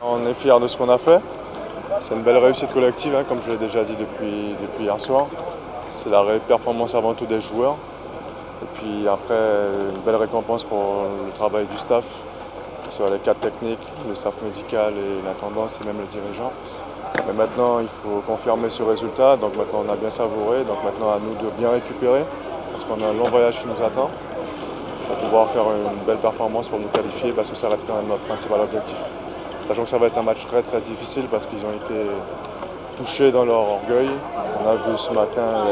On est fiers de ce qu'on a fait. C'est une belle réussite collective, comme je l'ai déjà dit depuis hier soir. C'est la performance avant tout des joueurs. Et puis après, une belle récompense pour le travail du staff, sur les cadres techniques, le staff médical et l'intendance et même les dirigeants. Mais maintenant, il faut confirmer ce résultat. Donc maintenant, on a bien savouré. Donc maintenant, à nous de bien récupérer, parce qu'on a un long voyage qui nous attend, pour pouvoir faire une belle performance pour nous qualifier, parce que ça va être quand même notre principal objectif. Sachant que ça va être un match très très difficile, parce qu'ils ont été touchés dans leur orgueil. On a vu ce matin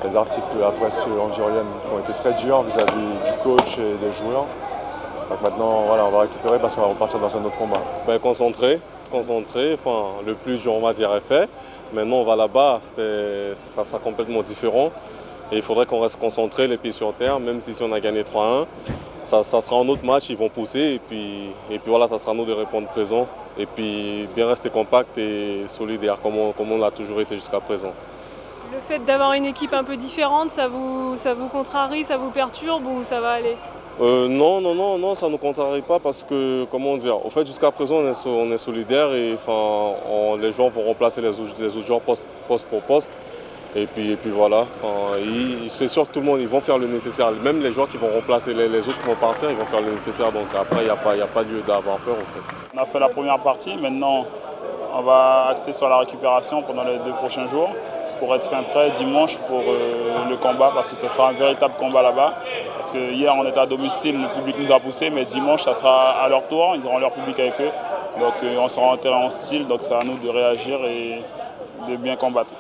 les articles de la presse algérienne qui ont été très durs vis-à-vis du coach et des joueurs. Donc maintenant, voilà, on va récupérer parce qu'on va repartir dans un autre combat. Concentré, enfin, le plus dur, on va dire, est fait. Maintenant, on va là-bas, ça sera complètement différent. Et il faudrait qu'on reste concentré, les pieds sur terre, même si on a gagné 3-1. Ça sera un autre match, ils vont pousser. Et puis voilà, ça sera à nous de répondre présent. Et puis bien rester compact et solidaire, comme on l'a toujours été jusqu'à présent. Le fait d'avoir une équipe un peu différente, ça vous contrarie, ça vous perturbe ou ça va aller? Non, ça ne nous contrarie pas parce que, comment dire, au fait jusqu'à présent on est solidaires et enfin, les joueurs vont remplacer les autres joueurs poste pour poste. Et puis voilà, c'est sûr que tout le monde, ils vont faire le nécessaire. Même les joueurs qui vont remplacer les autres qui vont partir, ils vont faire le nécessaire. Donc après, il n'y a pas lieu d'avoir peur en fait. On a fait la première partie, maintenant on va axer sur la récupération pendant les 2 prochains jours pour être fin prêt dimanche pour le combat, parce que ce sera un véritable combat là-bas. Parce que hier on était à domicile, le public nous a poussé, mais dimanche ça sera à leur tour, ils auront leur public avec eux. Donc on sera en terrain hostile, donc c'est à nous de réagir et de bien combattre.